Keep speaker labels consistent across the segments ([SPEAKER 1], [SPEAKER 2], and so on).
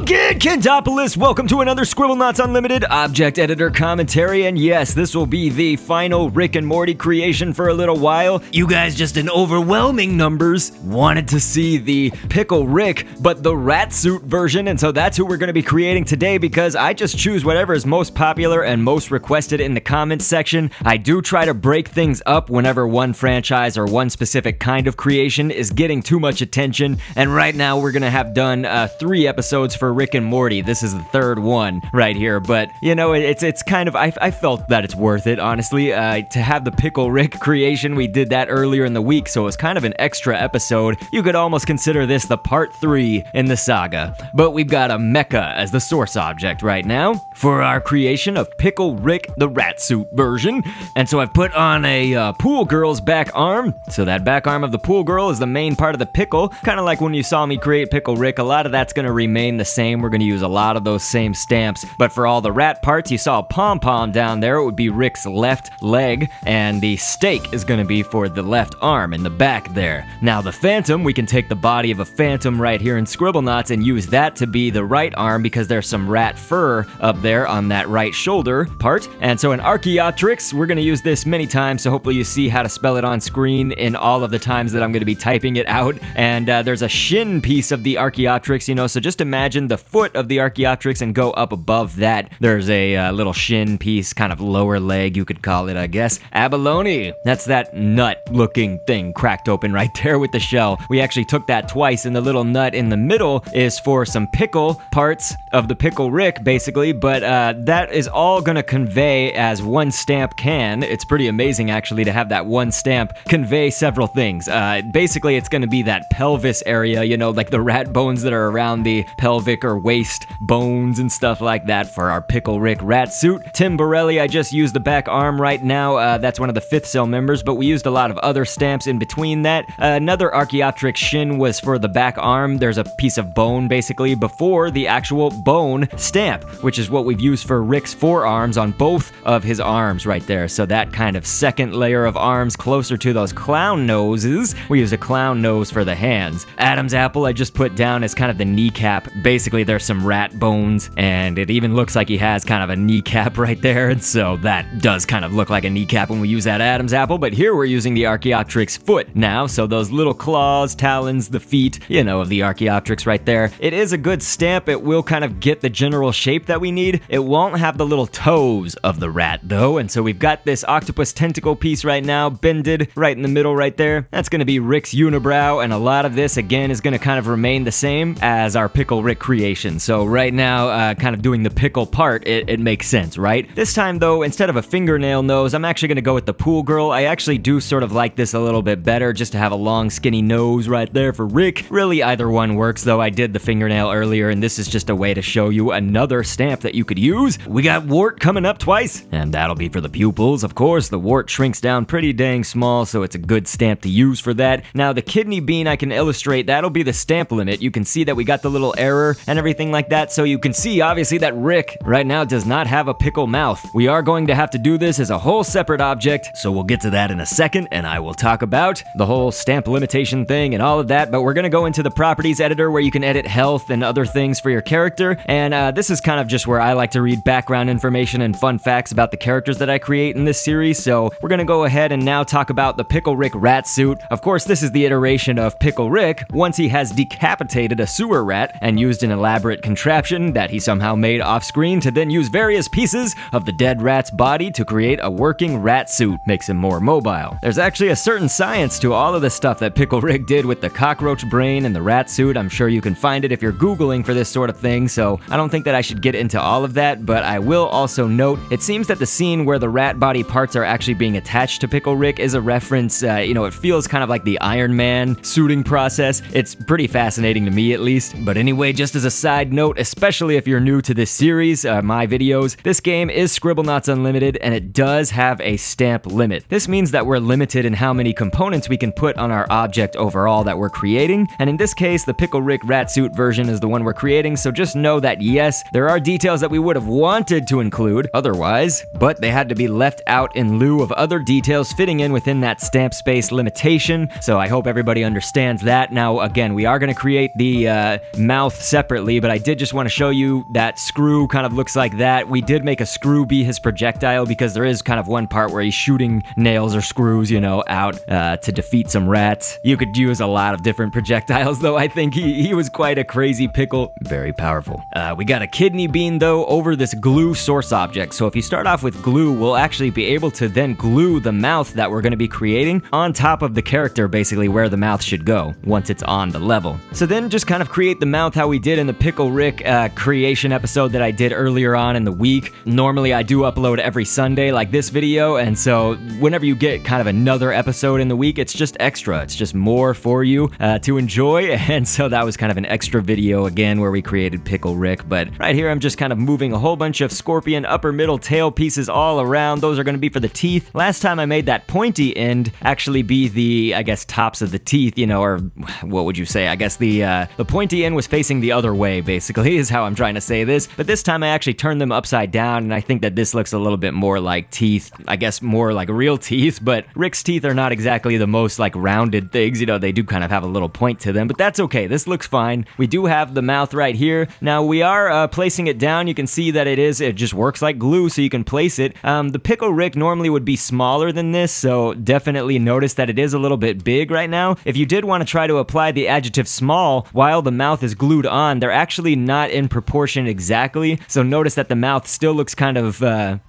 [SPEAKER 1] again, Kentopolis! Welcome to another Scribblenauts Unlimited Object Editor commentary, and yes, this will be the final Rick and Morty creation for a little while. You guys just in overwhelming numbers wanted to see the Pickle Rick, but the rat suit version, and so that's who we're going to be creating today because I just choose whatever is most popular and most requested in the comments section. I do try to break things up whenever one franchise or one specific kind of creation is getting too much attention, and right now we're going to have done 3 episodes for Rick and Morty. This is the 3rd one right here, but you know, it's kind of, I felt that it's worth it, honestly, to have the Pickle Rick creation. We did that earlier in the week, so it was kind of an extra episode. You could almost consider this the part 3 in the saga, but we've got a mecha as the source object right now for our creation of Pickle Rick, the rat suit version, and so I've put on a pool girl's back arm, so that back arm of the pool girl is the main part of the pickle, kind of like when you saw me create Pickle Rick. A lot of that's going to remain the same. We're going to use a lot of those same stamps, but for all the rat parts, you saw a pom-pom down there. It would be Rick's left leg, and the stake is going to be for the left arm in the back there. Now the phantom, we can take the body of a phantom right here in Scribblenauts and use that to be the right arm because there's some rat fur up there on that right shoulder part. And so in Archaeopteryx, we're going to use this many times, so hopefully you see how to spell it on screen in all of the times that I'm going to be typing it out. And there's a shin piece of the Archaeopteryx, you know, so just imagine the foot of the Archaeopteryx and go up above that. There's a little shin piece, kind of lower leg, you could call it, I guess. Abalone, that's that nut-looking thing cracked open right there with the shell. We actually took that twice, and the little nut in the middle is for some pickle parts of the Pickle Rick, basically, but that is all gonna convey as one stamp can. It's pretty amazing, actually, to have that one stamp convey several things. Basically, it's gonna be that pelvis area, you know, like the rat bones that are around the pelvic or waist bones and stuff like that for our Pickle Rick rat suit. Tim Borelli, I just used the back arm right now. That's one of the 5th cell members, but we used a lot of other stamps in between that. Another Archaeopteryx shin was for the back arm. There's a piece of bone, basically, before the actual bone stamp, which is what we've used for Rick's forearms on both of his arms right there. So that kind of second layer of arms closer to those clown noses. We use a clown nose for the hands. Adam's apple I just put down as kind of the kneecap. Basically, there's some rat bones, and it even looks like he has kind of a kneecap right there, and so that does kind of look like a kneecap when we use that Adam's apple, but here we're using the Archaeopteryx foot now, so those little claws, talons, the feet, you know, of the Archaeopteryx right there. It is a good stamp. It will kind of get the general shape that we need. It won't have the little toes of the rat, though, and so we've got this octopus tentacle piece right now, bended right in the middle right there. That's going to be Rick's unibrow, and a lot of this, again, is going to kind of remain the same as our Pickle Rick creation. So right now, kind of doing the pickle part, it makes sense, right? This time, though, instead of a fingernail nose, I'm actually going to go with the pool girl. I actually do sort of like this a little bit better, just to have a long, skinny nose right there for Rick. Really, either one works, though. I did the fingernail earlier, and this is just a way to show you another stamp that you could use. We got wart coming up twice, and that'll be for the pupils, of course. The wart shrinks down pretty dang small, so it's a good stamp to use for that. Now, the kidney bean I can illustrate, that'll be the stamp limit. You can see that we got the little error and everything like that, so you can see, obviously, that Rick right now does not have a pickle mouth. We are going to have to do this as a whole separate object, so we'll get to that in a second, and I will talk about the whole stamp limitation thing and all of that, but we're gonna go into the properties editor where you can edit health and other things for your character, and this is kind of just where I like to read background information and fun facts about the characters that I create in this series, so we're gonna go ahead and now talk about the Pickle Rick rat suit. Of course, this is the iteration of Pickle Rick once he has decapitated a sewer rat and used an elaborate contraption that he somehow made off-screen to then use various pieces of the dead rat's body to create a working rat suit. Makes him more mobile. There's actually a certain science to all of the stuff that Pickle Rick did with the cockroach brain and the rat suit. I'm sure you can find it if you're Googling for this sort of thing, so I don't think that I should get into all of that, but I will also note, it seems that the scene where the rat body parts are actually being attached to Pickle Rick is a reference, you know, it feels kind of like the Iron Man suiting process. It's pretty fascinating to me, at least. But anyway, just as a side note, especially if you're new to this series, my videos, this game is Scribblenauts Unlimited, and it does have a stamp limit. This means that we're limited in how many components we can put on our object overall that we're creating, and in this case, the Pickle Rick rat suit version is the one we're creating, so just know that yes, there are details that we would have wanted to include otherwise, but they had to be left out in lieu of other details fitting in within that stamp space limitation, so I hope everybody understands that. Now, again, we are going to create the mouth separate separately, but I did just want to show you that Screw kind of looks like that. We did make a Screw be his projectile because there is kind of one part where he's shooting nails or screws, you know, out to defeat some rats. You could use a lot of different projectiles, though. I think he was quite a crazy pickle. Very powerful. We got a kidney bean, though, over this glue source object. So if you start off with glue, we'll actually be able to then glue the mouth that we're going to be creating on top of the character, basically where the mouth should go once it's on the level. So then just kind of create the mouth how we did in the Pickle Rick creation episode that I did earlier on in the week. Normally I do upload every Sunday like this video, and so whenever you get kind of another episode in the week, it's just extra. It's just more for you to enjoy, and so that was kind of an extra video again where we created Pickle Rick. But right here I'm just kind of moving a whole bunch of scorpion upper middle tail pieces all around. Those are going to be for the teeth. Last time I made that pointy end actually be the, I guess, tops of the teeth, you know, or what would you say? I guess the pointy end was facing the other way, basically, is how I'm trying to say this. But this time I actually turned them upside down, and I think that this looks a little bit more like teeth. I guess more like real teeth, but Rick's teeth are not exactly the most like rounded things, you know, they do kind of have a little point to them, but that's okay. This looks fine. We do have the mouth right here. Now we are placing it down. You can see that it just works like glue, so you can place it. The Pickle Rick normally would be smaller than this, so definitely notice that it is a little bit big right now. If you did want to try to apply the adjective small while the mouth is glued on, they're actually not in proportion exactly, so notice that the mouth still looks kind of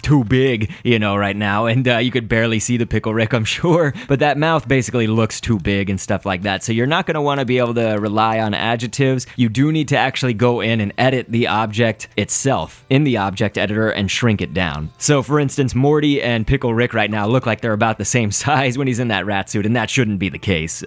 [SPEAKER 1] too big, you know, right now, and you could barely see the Pickle Rick, I'm sure, but that mouth basically looks too big and stuff like that, so you're not going to want to be able to rely on adjectives. You do need to actually go in and edit the object itself in the object editor and shrink it down. So for instance, Morty and Pickle Rick right now look like they're about the same size when he's in that rat suit, and that shouldn't be the case.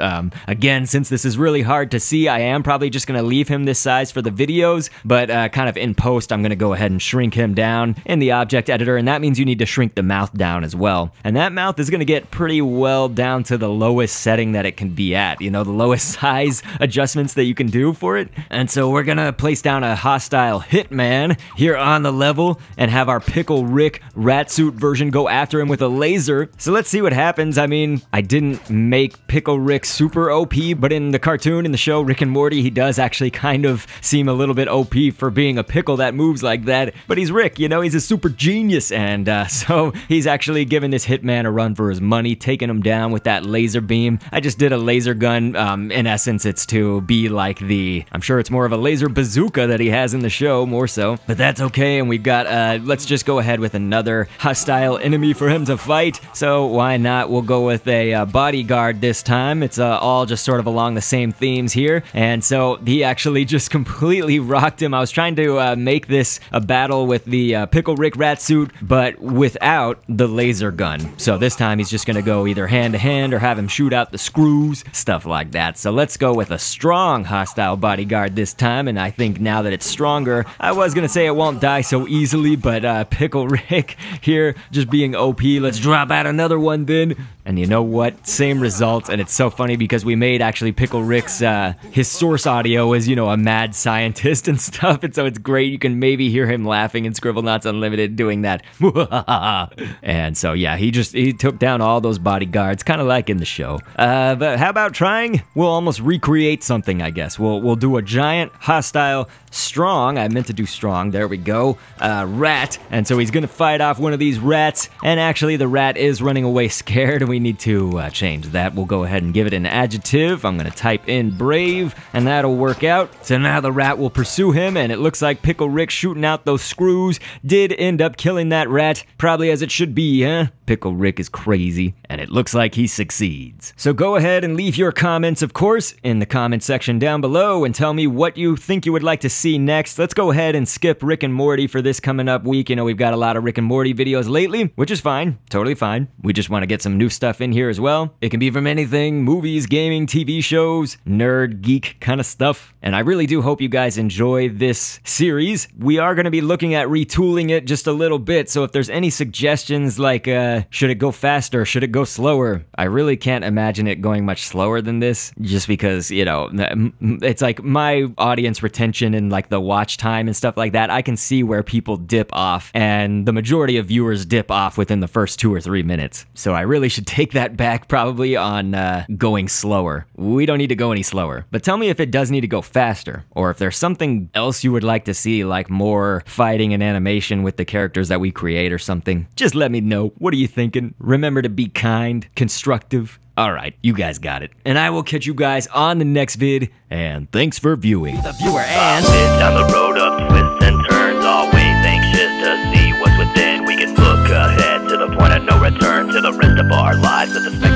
[SPEAKER 1] Again, since this is really hard to see, I am probably just going to leave him this size for the videos, but kind of in post, I'm going to go ahead and shrink him down in the object editor, and that means you need to shrink the mouth down as well. And that mouth is going to get pretty well down to the lowest setting that it can be at, you know, the lowest size adjustments that you can do for it. And so we're going to place down a hostile hitman here on the level and have our Pickle Rick rat suit version go after him with a laser. So let's see what happens. I mean, I didn't make Pickle Rick super OP, but in the cartoon, in the show Rick and Morty, he does actually kind of seem a little bit OP for being a pickle that moves like that. But he's Rick, you know, he's a super genius, and so he's actually giving this hitman a run for his money, taking him down with that laser beam. I just did a laser gun. In essence, it's to be like I'm sure it's more of a laser bazooka that he has in the show, more so. But that's okay, and we've got, let's just go ahead with another hostile enemy for him to fight. So why not? We'll go with a bodyguard this time. It's all just sort of along the same themes here. And so he actually just completely rocked him. I was trying to make this a battle with the Pickle Rick rat suit, but without the laser gun. So this time he's just gonna go either hand to hand or have him shoot out the screws, stuff like that. So let's go with a strong hostile bodyguard this time, and I think now that it's stronger, I was gonna say it won't die so easily, but Pickle Rick here just being OP. Let's drop out another one then. And you know what? Same results, and it's so funny because we made actually Pickle Rick's, his source audio is, you know, a mad scientist and stuff, and so it's great. You can maybe hear him laughing in Scribblenauts Unlimited doing that. And so yeah, he took down all those bodyguards, kind of like in the show. But how about trying? We'll almost recreate something, I guess. We'll do a giant, hostile, strong, I meant to do strong, there we go, rat, and so he's gonna fight off one of these rats, and actually the rat is running away scared, and we need to change that. We'll go ahead and give it an adjective. I'm gonna type in brave, and that'll work out. So now the rat will pursue him, and it looks like Pickle Rick shooting out those screws did end up killing that rat, probably as it should be, huh? Pickle Rick is crazy, and it looks like he succeeds. So go ahead and leave your comments, of course, in the comment section down below, and tell me what you think you would like to see next. Let's go ahead and skip Rick and Morty for this coming up week. You know, we've got a lot of Rick and Morty videos lately, which is fine, totally fine. We just want to get some new stuff in here as well. It can be from anything, movies, gaming, TV shows, nerd, geek kind of stuff. And I really do hope you guys enjoy this series. We are going to be looking at retooling it just a little bit, so if there's any suggestions like, should it go faster, should it go slower? I really can't imagine it going much slower than this, just because, you know, it's like my audience retention and like the watch time and stuff like that, I can see where people dip off, and the majority of viewers dip off within the first 2 or 3 minutes. So I really should take that back probably on going slower. We don't need to go any slower. But tell me if it does need to go faster, or or if there's something else you would like to see, like more fighting and animation with the characters that we create or something, just let me know. What are you thinking? Remember to be kind, constructive. Alright, you guys got it. And I will catch you guys on the next vid, and thanks for viewing. The viewer and...
[SPEAKER 2] down the road of twists and turns, always anxious to see what's within. We can look ahead to the point of no return, to the rest of our lives at the